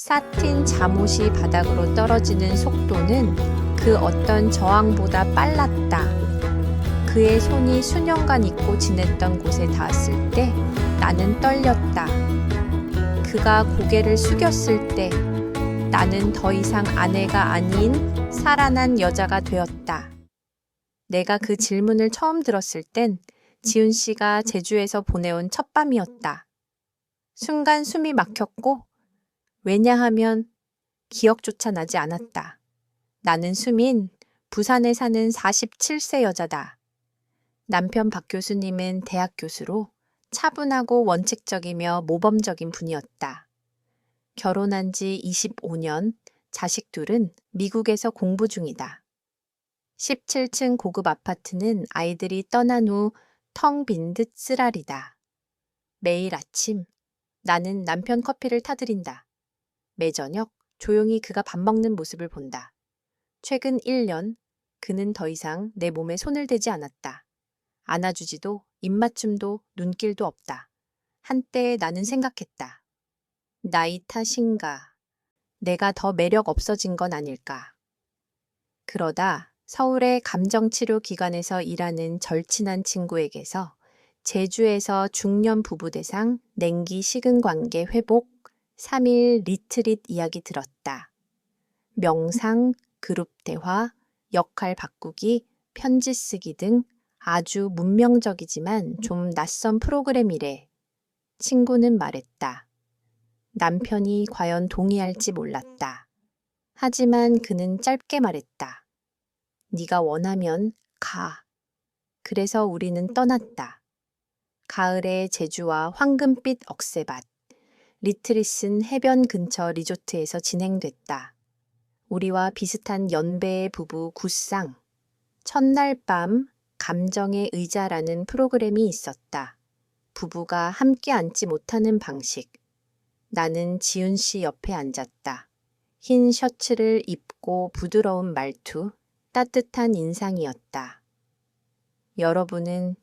사틴 잠옷이 바닥으로 떨어지는 속도는 그 어떤 저항보다 빨랐다. 그의 손이 수년간 잊고 지냈던 곳에 닿았을 때 나는 떨렸다. 그가 고개를 숙였을 때 나는 더 이상 아내가 아닌 살아난 여자가 되었다. 내가 그 질문을 처음 들었을 땐 지훈 씨가 제주에서 보내온 첫 밤이었다. 순간 숨이 막혔고 왜냐하면 기억조차 나지 않았다. 나는 수민, 부산에 사는 47세 여자다. 남편 박 교수님은 대학 교수로 차분하고 원칙적이며 모범적인 분이었다. 결혼한 지 25년, 자식 둘은 미국에서 공부 중이다. 17층 고급 아파트는 아이들이 떠난 후 텅 빈 듯 쓰라리다. 매일 아침 나는 남편 커피를 타드린다. 매 저녁 조용히 그가 밥 먹는 모습을 본다. 최근 1년 그는 더 이상 내 몸에 손을 대지 않았다. 안아주지도 입맞춤도 눈길도 없다. 한때 나는 생각했다. 나이 탓인가? 내가 더 매력 없어진 건 아닐까? 그러다 서울의 감정치료기관에서 일하는 절친한 친구에게서 제주에서 중년 부부 대상 냉기 식은 관계 회복 3일 리트릿 이야기 들었다. 명상, 그룹 대화, 역할 바꾸기, 편지 쓰기 등 아주 문명적이지만 좀 낯선 프로그램이래. 친구는 말했다. 남편이 과연 동의할지 몰랐다. 하지만 그는 짧게 말했다. 네가 원하면 가. 그래서 우리는 떠났다. 가을의 제주와 황금빛 억새밭. 리트릿은 해변 근처 리조트에서 진행됐다. 우리와 비슷한 연배의 부부 굿상. 첫날 밤 감정의 의자라는 프로그램이 있었다. 부부가 함께 앉지 못하는 방식. 나는 지훈 씨 옆에 앉았다. 흰 셔츠를 입고 부드러운 말투, 따뜻한 인상이었다. 여러분은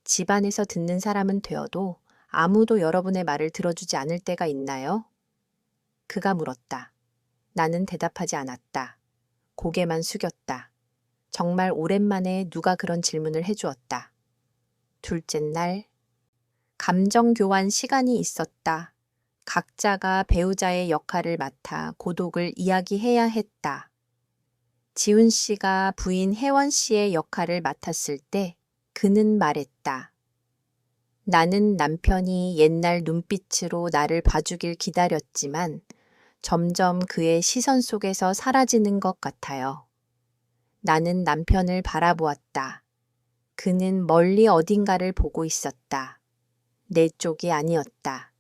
집안에서 듣는 사람은 되어도 아무도 여러분의 말을 들어주지 않을 때가 있나요? 그가 물었다. 나는 대답하지 않았다. 고개만 숙였다. 정말 오랜만에 누가 그런 질문을 해주었다. 둘째 날, 감정 교환 시간이 있었다. 각자가 배우자의 역할을 맡아 고독을 이야기해야 했다. 지훈 씨가 부인 혜원 씨의 역할을 맡았을 때 그는 말했다. 나는 남편이 옛날 눈빛으로 나를 봐주길 기다렸지만 점점 그의 시선 속에서 사라지는 것 같아요. 나는 남편을 바라보았다. 그는 멀리 어딘가를 보고 있었다. 내 쪽이 아니었다.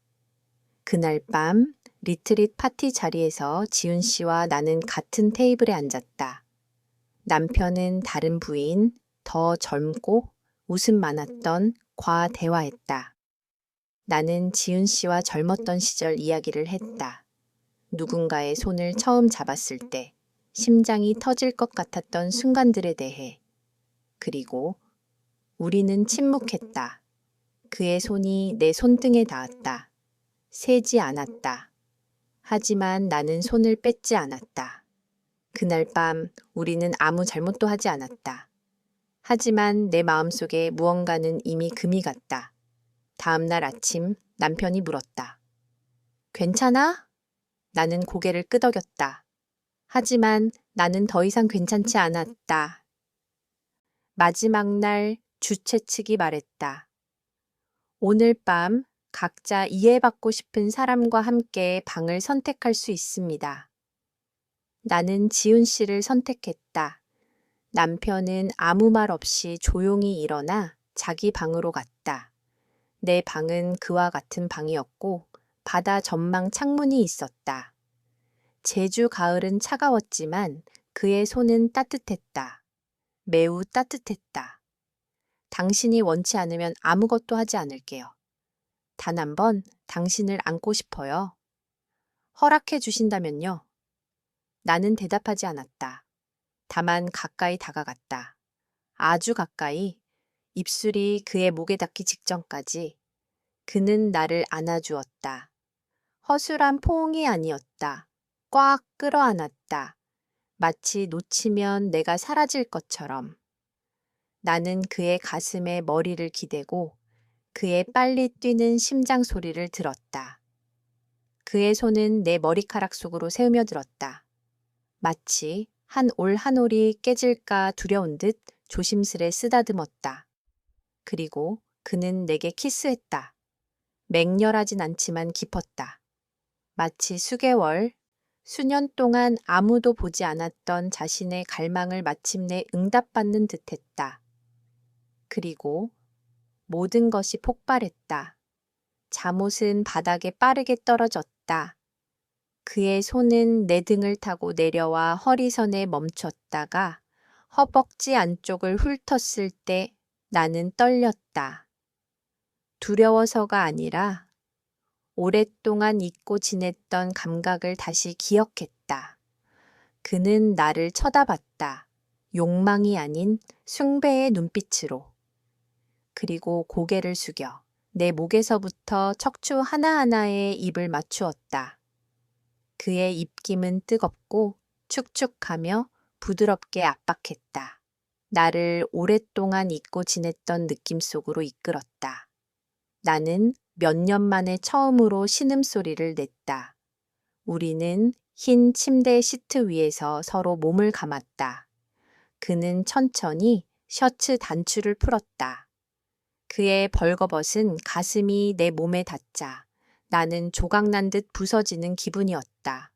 그날 밤 리트릿 파티 자리에서 지훈 씨와 나는 같은 테이블에 앉았다. 남편은 다른 부인, 더 젊고 웃음 많았던 과 대화했다. 나는 지훈 씨와 젊었던 시절 이야기를 했다. 누군가의 손을 처음 잡았을 때 심장이 터질 것 같았던 순간들에 대해. 그리고 우리는 침묵했다. 그의 손이 내 손등에 닿았다. 세지 않았다. 하지만 나는 손을 뺏지 않았다. 그날 밤 우리는 아무 잘못도 하지 않았다. 하지만 내 마음속에 무언가는 이미 금이 갔다. 다음 날 아침 남편이 물었다. 괜찮아? 나는 고개를 끄덕였다. 하지만 나는 더 이상 괜찮지 않았다. 마지막 날 주최 측이 말했다. 오늘 밤 각자 이해받고 싶은 사람과 함께 방을 선택할 수 있습니다. 나는 지훈 씨를 선택했다. 남편은 아무 말 없이 조용히 일어나 자기 방으로 갔다. 내 방은 그와 같은 방이었고 바다 전망 창문이 있었다. 제주 가을은 차가웠지만 그의 손은 따뜻했다. 매우 따뜻했다. 당신이 원치 않으면 아무것도 하지 않을게요. 단 한 번 당신을 안고 싶어요. 허락해 주신다면요. 나는 대답하지 않았다. 다만 가까이 다가갔다. 아주 가까이, 입술이 그의 목에 닿기 직전까지. 그는 나를 안아주었다. 허술한 포옹이 아니었다. 꽉 끌어안았다. 마치 놓치면 내가 사라질 것처럼. 나는 그의 가슴에 머리를 기대고 그의 빨리 뛰는 심장 소리를 들었다. 그의 손은 내 머리카락 속으로 새우며들었다. 마치 한 올 한 올이 깨질까 두려운 듯 조심스레 쓰다듬었다. 그리고 그는 내게 키스했다. 맹렬하진 않지만 깊었다. 마치 수개월, 수년 동안 아무도 보지 않았던 자신의 갈망을 마침내 응답받는 듯했다. 그리고 모든 것이 폭발했다. 잠옷은 바닥에 빠르게 떨어졌다. 그의 손은 내 등을 타고 내려와 허리선에 멈췄다가 허벅지 안쪽을 훑었을 때 나는 떨렸다. 두려워서가 아니라 오랫동안 잊고 지냈던 감각을 다시 기억했다. 그는 나를 쳐다봤다. 욕망이 아닌 숭배의 눈빛으로. 그리고 고개를 숙여 내 목에서부터 척추 하나하나에 입을 맞추었다. 그의 입김은 뜨겁고 축축하며 부드럽게 압박했다. 나를 오랫동안 잊고 지냈던 느낌 속으로 이끌었다. 나는 몇 년 만에 처음으로 신음소리를 냈다. 우리는 흰 침대 시트 위에서 서로 몸을 감았다. 그는 천천히 셔츠 단추를 풀었다. 그의 벌거벗은 가슴이 내 몸에 닿자 나는 조각난 듯 부서지는 기분이었다.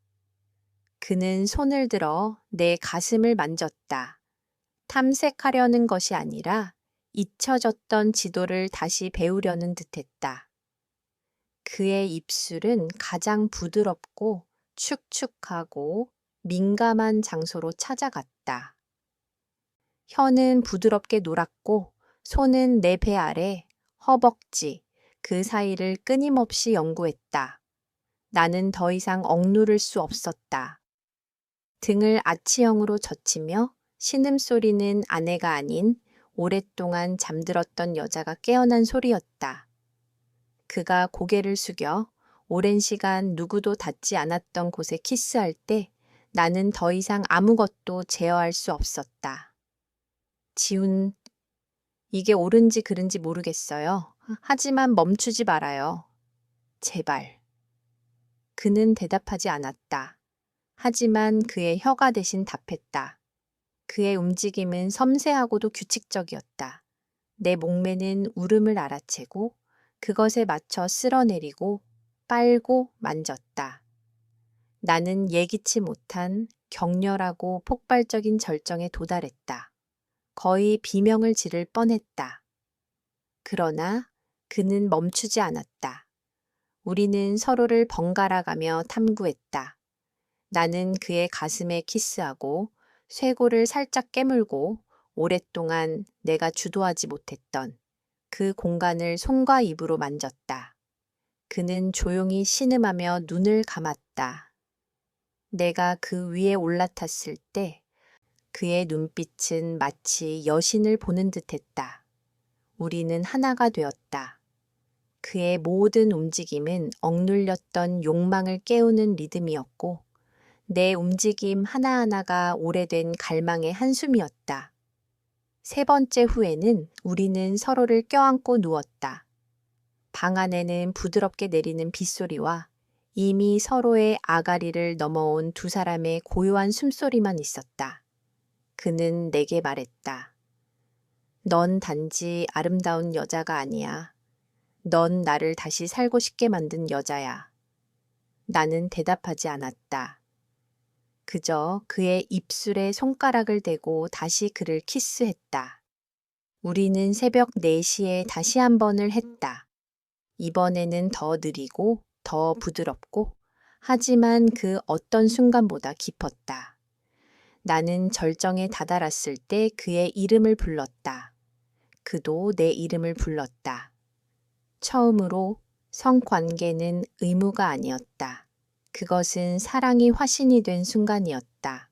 그는 손을 들어 내 가슴을 만졌다. 탐색하려는 것이 아니라 잊혀졌던 지도를 다시 배우려는 듯했다. 그의 입술은 가장 부드럽고 축축하고 민감한 장소로 찾아갔다. 혀는 부드럽게 놀았고 손은 내 배 아래, 허벅지, 그 사이를 끊임없이 연구했다. 나는 더 이상 억누를 수 없었다. 등을 아치형으로 젖히며 신음소리는 아내가 아닌 오랫동안 잠들었던 여자가 깨어난 소리였다. 그가 고개를 숙여 오랜 시간 누구도 닿지 않았던 곳에 키스할 때 나는 더 이상 아무것도 제어할 수 없었다. 지훈, 이게 옳은지 그른지 모르겠어요. 하지만 멈추지 말아요. 제발. 그는 대답하지 않았다. 하지만 그의 혀가 대신 답했다. 그의 움직임은 섬세하고도 규칙적이었다. 내 목매는 울음을 알아채고 그것에 맞춰 쓸어내리고 빨고 만졌다. 나는 예기치 못한 격렬하고 폭발적인 절정에 도달했다. 거의 비명을 지를 뻔했다. 그러나 그는 멈추지 않았다. 우리는 서로를 번갈아가며 탐구했다. 나는 그의 가슴에 키스하고 쇄골을 살짝 깨물고 오랫동안 내가 주도하지 못했던 그 공간을 손과 입으로 만졌다. 그는 조용히 신음하며 눈을 감았다. 내가 그 위에 올라탔을 때 그의 눈빛은 마치 여신을 보는 듯했다. 우리는 하나가 되었다. 그의 모든 움직임은 억눌렸던 욕망을 깨우는 리듬이었고 내 움직임 하나하나가 오래된 갈망의 한숨이었다. 세 번째 후에는 우리는 서로를 껴안고 누웠다. 방 안에는 부드럽게 내리는 빗소리와 이미 서로의 아가리를 넘어온 두 사람의 고요한 숨소리만 있었다. 그는 내게 말했다. 넌 단지 아름다운 여자가 아니야. 넌 나를 다시 살고 싶게 만든 여자야. 나는 대답하지 않았다. 그저 그의 입술에 손가락을 대고 다시 그를 키스했다. 우리는 새벽 4시에 다시 한 번을 했다. 이번에는 더 느리고 더 부드럽고 하지만 그 어떤 순간보다 깊었다. 나는 절정에 다다랐을 때 그의 이름을 불렀다. 그도 내 이름을 불렀다. 처음으로 성관계는 의무가 아니었다. 그것은 사랑이 화신이 된 순간이었다.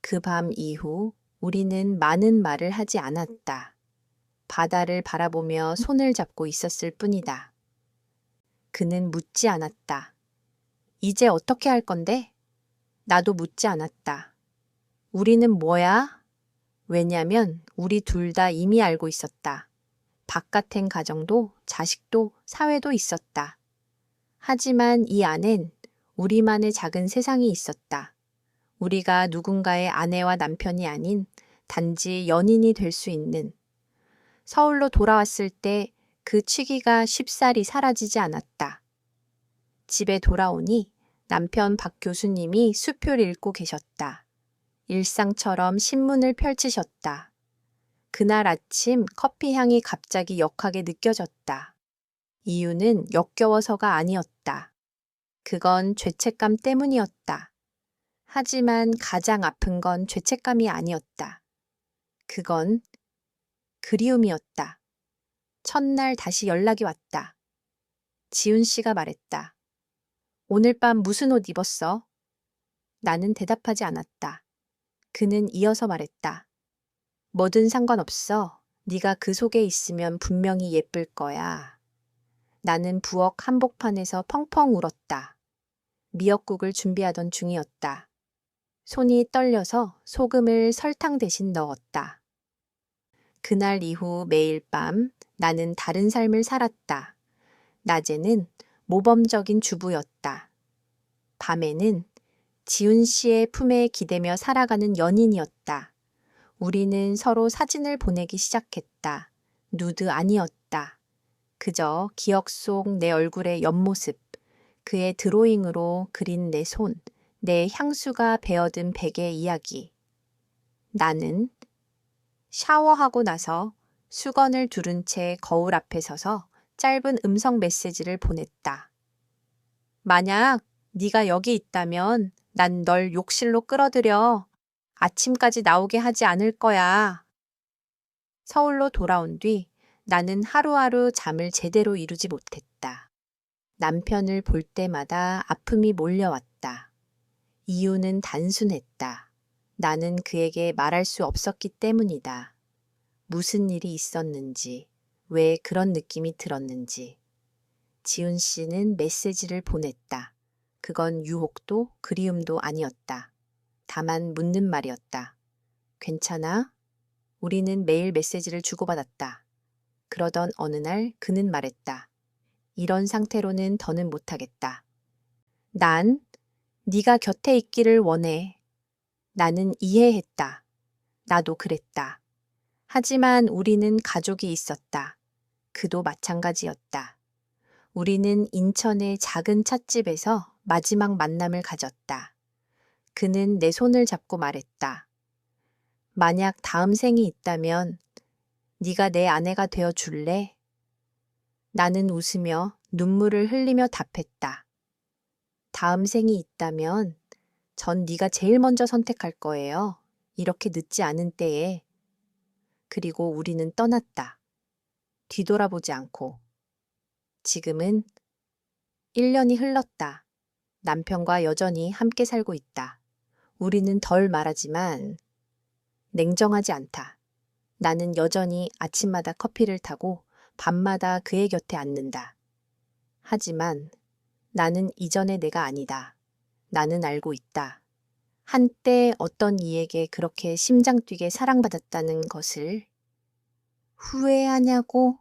그 밤 이후 우리는 많은 말을 하지 않았다. 바다를 바라보며 손을 잡고 있었을 뿐이다. 그는 묻지 않았다. 이제 어떻게 할 건데? 나도 묻지 않았다. 우리는 뭐야? 왜냐면 우리 둘 다 이미 알고 있었다. 바깥엔 가정도 자식도 사회도 있었다. 하지만 이 안엔 우리만의 작은 세상이 있었다. 우리가 누군가의 아내와 남편이 아닌 단지 연인이 될 수 있는. 서울로 돌아왔을 때 그 취기가 쉽사리 사라지지 않았다. 집에 돌아오니 남편 박 교수님이 수표를 읽고 계셨다. 일상처럼 신문을 펼치셨다. 그날 아침 커피 향이 갑자기 역하게 느껴졌다. 이유는 역겨워서가 아니었다. 그건 죄책감 때문이었다. 하지만 가장 아픈 건 죄책감이 아니었다. 그건 그리움이었다. 첫날 다시 연락이 왔다. 지훈 씨가 말했다. 오늘 밤 무슨 옷 입었어? 나는 대답하지 않았다. 그는 이어서 말했다. 뭐든 상관없어. 네가 그 속에 있으면 분명히 예쁠 거야. 나는 부엌 한복판에서 펑펑 울었다. 미역국을 준비하던 중이었다. 손이 떨려서 소금을 설탕 대신 넣었다. 그날 이후 매일 밤 나는 다른 삶을 살았다. 낮에는 모범적인 주부였다. 밤에는 지훈 씨의 품에 기대며 살아가는 연인이었다. 우리는 서로 사진을 보내기 시작했다. 누드 아니었다. 그저 기억 속 내 얼굴의 옆모습, 그의 드로잉으로 그린 내 손, 내 향수가 배어든 베개 이야기. 나는 샤워하고 나서 수건을 두른 채 거울 앞에 서서 짧은 음성 메시지를 보냈다. 만약 네가 여기 있다면 난 널 욕실로 끌어들여 아침까지 나오게 하지 않을 거야. 서울로 돌아온 뒤 나는 하루하루 잠을 제대로 이루지 못했다. 남편을 볼 때마다 아픔이 몰려왔다. 이유는 단순했다. 나는 그에게 말할 수 없었기 때문이다. 무슨 일이 있었는지, 왜 그런 느낌이 들었는지. 지훈 씨는 메시지를 보냈다. 그건 유혹도 그리움도 아니었다. 다만 묻는 말이었다. 괜찮아? 우리는 매일 메시지를 주고받았다. 그러던 어느 날 그는 말했다. 이런 상태로는 더는 못하겠다. 난 네가 곁에 있기를 원해. 나는 이해했다. 나도 그랬다. 하지만 우리는 가족이 있었다. 그도 마찬가지였다. 우리는 인천의 작은 찻집에서 마지막 만남을 가졌다. 그는 내 손을 잡고 말했다. 만약 다음 생이 있다면 네가 내 아내가 되어 줄래? 나는 웃으며 눈물을 흘리며 답했다. 다음 생이 있다면 전 네가 제일 먼저 선택할 거예요. 이렇게 늦지 않은 때에. 그리고 우리는 떠났다. 뒤돌아보지 않고. 지금은 1년이 흘렀다. 남편과 여전히 함께 살고 있다. 우리는 덜 말하지만 냉정하지 않다. 나는 여전히 아침마다 커피를 타고 밤마다 그의 곁에 앉는다. 하지만 나는 이전의 내가 아니다. 나는 알고 있다. 한때 어떤 이에게 그렇게 심장 뛰게 사랑받았다는 것을. 후회하냐고?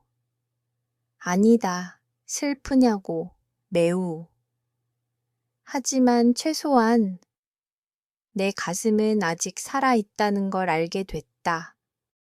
아니다. 슬프냐고? 매우. 하지만 최소한 내 가슴은 아직 살아있다는 걸 알게 됐다.